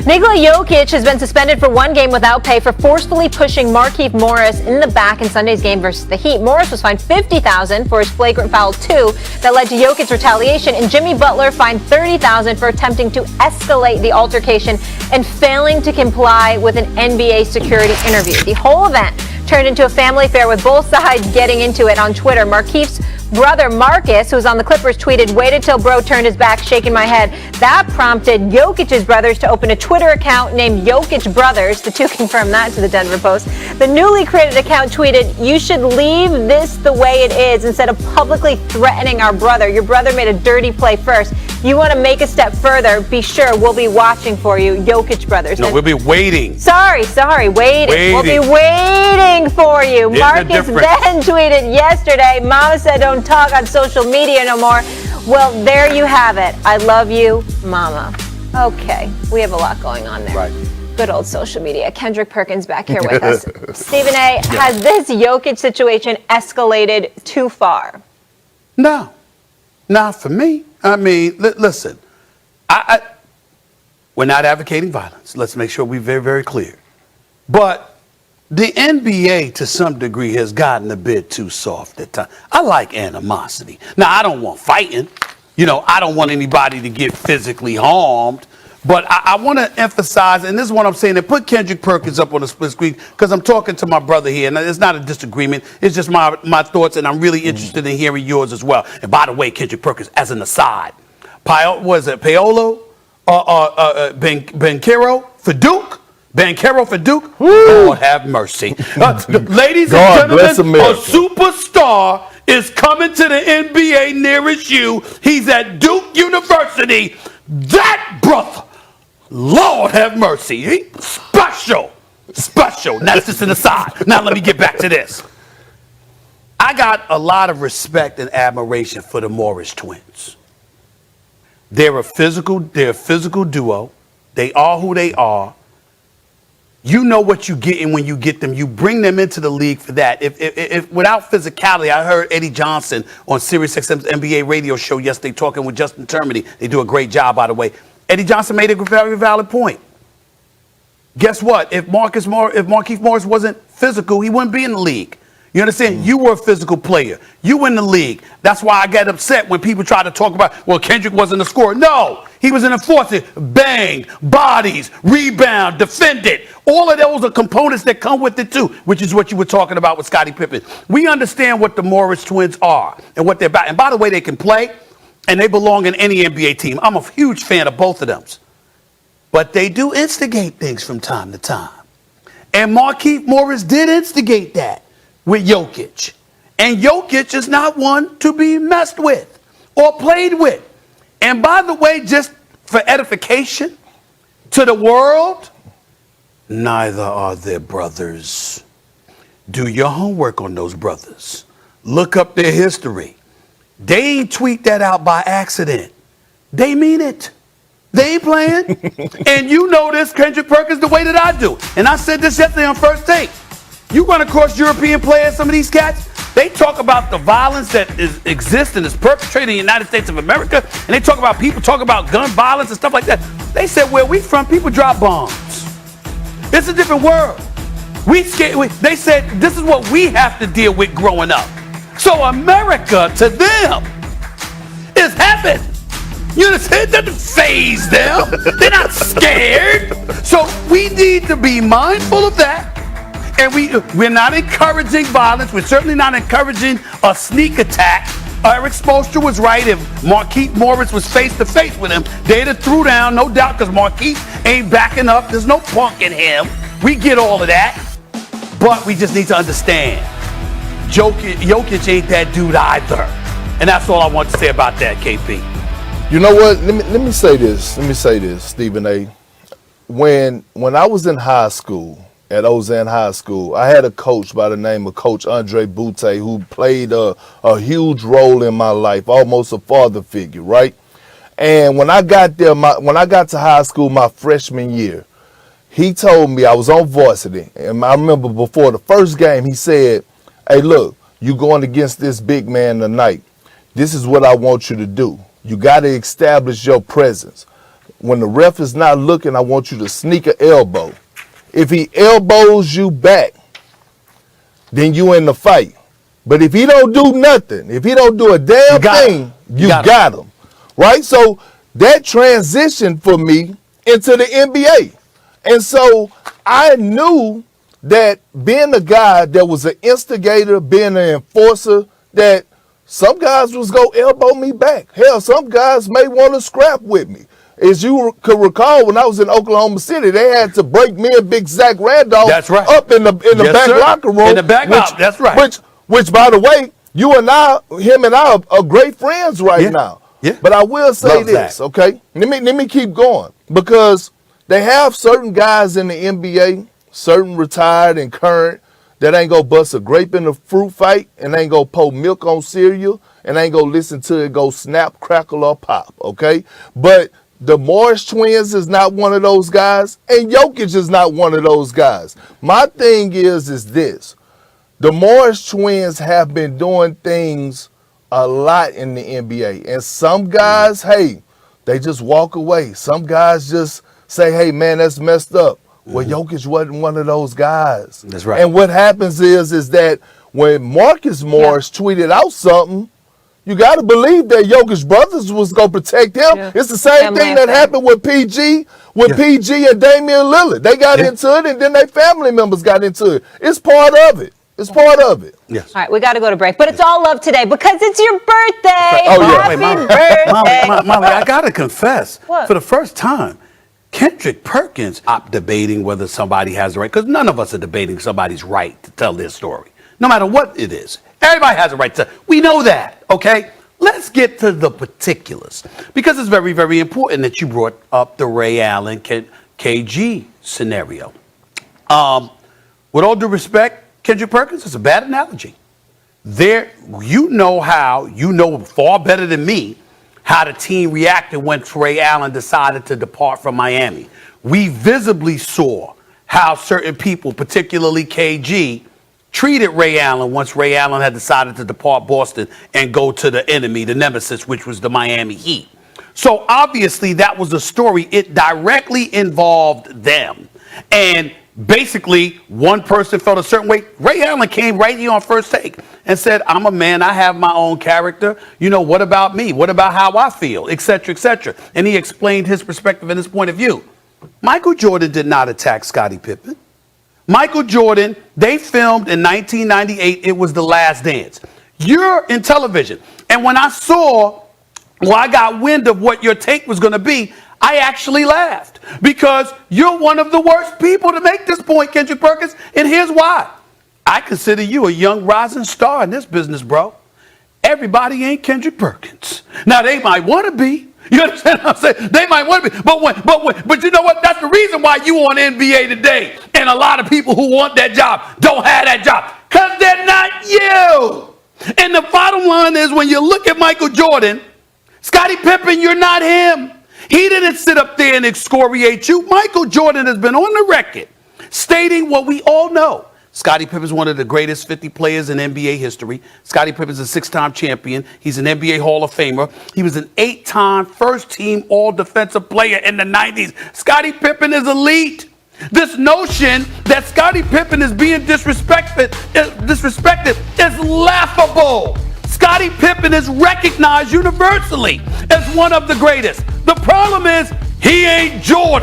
Nikola Jokic has been suspended for 1 game without pay for forcefully pushing Markieff Morris in the back in Sunday's game versus the Heat. Morris was fined $50,000 for his flagrant foul 2 that led to Jokic's retaliation, and Jimmy Butler fined $30,000 for attempting to escalate the altercation and failing to comply with an NBA security interview. The whole event turned into a family affair with both sides getting into it on Twitter. Markieff's brother Marcus, who's on the Clippers, tweeted, "Waited till bro turned his back, shaking my head." That prompted Jokic's brothers to open a Twitter account named Jokic Brothers. The two confirmed that to the Denver Post. The newly created account tweeted, "You should leave this the way it is instead of publicly threatening our brother. Your brother made a dirty play first. You want to make a step further, be sure we'll be watching for you, Jokic Brothers." No, we'll be waiting. Sorry, waiting. We'll be waiting for you. Marcus then tweeted yesterday, "Mama said don't talk on social media no more." Well, there you have it. I love you, Mama. Okay, we have a lot going on there. Right. Good old social media. Kendrick Perkins back here with us. Stephen A, has this Jokic situation escalated too far? No, not for me. I mean, listen, we're not advocating violence. Let's make sure we're very, very clear. But the NBA, to some degree, has gotten a bit too soft at times. I like animosity. Now, I don't want fighting. You know, I don't want anybody to get physically harmed. But I want to emphasize, and this is what I'm saying, and put Kendrick Perkins up on the split screen, because I'm talking to my brother here, and it's not a disagreement. It's just my thoughts, and I'm really interested in hearing yours as well. And by the way, Kendrick Perkins, as an aside, Paolo, Banchero for Duke? Banchero for Duke? Lord have mercy. Ladies and gentlemen, a superstar is coming to the NBA nearest you. He's at Duke University. That brother, Lord have mercy. He special. That's just an aside. Now let me get back to this. I got a lot of respect and admiration for the Morris twins. They're a physical duo. They are who they are. You know what you're getting when you get them. You bring them into the league for that. If without physicality, I heard Eddie Johnson on Sirius XM's NBA radio show yesterday talking with Justin Termini. They do a great job, by the way. Eddie Johnson made a very valid point. Guess what? If Markieff Morris wasn't physical, he wouldn't be in the league. You understand? You were a physical player. You were in the league. That's why I get upset when people try to talk about, well, Kendrick wasn't a scorer. No, he was an enforcer. Bang, bodies, rebound, defended. All of those are components that come with it too, which is what you were talking about with Scottie Pippen. We understand what the Morris twins are and what they're about. And by the way, they can play, and they belong in any NBA team. I'm a huge fan of both of them. But they do instigate things from time to time. And Markieff Morris did instigate that with Jokic. And Jokic is not one to be messed with or played with. And by the way, just for edification to the world, neither are their brothers. Do your homework on those brothers. Look up their history. They ain't tweet that out by accident. They mean it. They ain't playing. And you know this, Kendrick Perkins, the way that I do. And I said this yesterday on First Take. You run across European players, some of these cats, they talk about the violence that exists and is perpetrated in the United States of America, and they talk about people talk about gun violence and stuff like that. They said where we from, people drop bombs. It's a different world. They said this is what we have to deal with growing up. So America, to them, is heaven. You understand? It doesn't faze them. They're not scared. So we need to be mindful of that. And we're not encouraging violence. We're certainly not encouraging a sneak attack. Eric Spoelstra was right. If Markieff Morris was face-to-face with him, they'd have threw down, no doubt, because Markieff ain't backing up. There's no punk in him. We get all of that. But we just need to understand, Jokic ain't that dude either. And that's all I want to say about that, KP. You know what? Let me say this. Stephen A. When I was in high school, at Ozan High School, I had a coach by the name of Coach Andre Butte who played a huge role in my life, almost a father figure, right? And when I got there, when I got to high school my freshman year, he told me, I was on varsity, and I remember before the first game, he said, "Hey, look, you going against this big man tonight. This is what I want you to do. You got to establish your presence. when the ref is not looking, I want you to sneak an elbow. If he elbows you back, then you in the fight. But if he don't do nothing, if he don't do a damn thing, you got him. Right? So that transitioned for me into the NBA. And so I knew that being a guy that was an instigator, being an enforcer, that some guys was going to elbow me back. Hell, some guys may want to scrap with me. As you could recall, when I was in Oklahoma City, they had to break me and Big Zach Randolph up in the back locker room. In the back locker, that's right. Which, by the way, him and I are great friends right now. Yeah. But I will say this, okay? Let me keep going. Because they have certain guys in the NBA, certain retired and current, that ain't gonna bust a grape in a fruit fight and ain't gonna pour milk on cereal and ain't gonna listen to it go snap, crackle, or pop, okay? But the Morris twins is not one of those guys, and Jokic is not one of those guys. My thing is this. The Morris twins have been doing things a lot in the NBA. And some guys, hey, they just walk away. Some guys just say, hey, man, that's messed up. Well, Jokic wasn't one of those guys. That's right. And what happens is that when Marcus Morris tweeted out something, you got to believe that Jokic brothers was going to protect him. Yeah. It's the same thing that happened with PG, PG and Damian Lillard. They got into it, and then their family members got into it. It's part of it. It's part of it. Yes. All right, we got to go to break, but it's all love today because it's your birthday. Happy birthday. Molly, I got to confess, for the first time, Kendrick Perkins up debating whether somebody has the right, because none of us are debating somebody's right to tell their story, no matter what it is. Everybody has a right to. We know that, okay? Let's get to the particulars, because it's very, very important that you brought up the Ray Allen KG scenario. With all due respect, Kendrick Perkins, it's a bad analogy. You know far better than me how the team reacted when Ray Allen decided to depart from Miami. We visibly saw how certain people, particularly KG, treated Ray Allen once Ray Allen had decided to depart Boston and go to the enemy, the nemesis, which was the Miami Heat. So obviously that was a story. It directly involved them. And basically, one person felt a certain way. Ray Allen came right here on First Take and said, I'm a man, I have my own character. You know, what about me? What about how I feel, et cetera, et cetera. And he explained his perspective and his point of view. Michael Jordan did not attack Scottie Pippen. Michael Jordan, they filmed in 1998, it was The Last Dance. You're in television. And when I I got wind of what your take was going to be, I actually laughed because you're one of the worst people to make this point, Kendrick Perkins, and here's why. I consider you a young rising star in this business, bro. Everybody ain't Kendrick Perkins. Now, they might want to be. You understand what I'm saying? They might want to be. But you know what? That's the reason why you on NBA Today. And a lot of people who want that job don't have that job because they're not you. And the bottom line is when you look at Michael Jordan, Scottie Pippen, you're not him. He didn't sit up there and excoriate you. Michael Jordan has been on the record stating what we all know. Scottie Pippen is one of the greatest 50 players in NBA history. Scottie Pippen is a 6-time champion. He's an NBA Hall of Famer. He was an 8-time first-team all-defensive player in the 90s. Scottie Pippen is elite. This notion that Scottie Pippen is being disrespected is laughable. Scottie Pippen is recognized universally as one of the greatest. The problem is he ain't Jordan.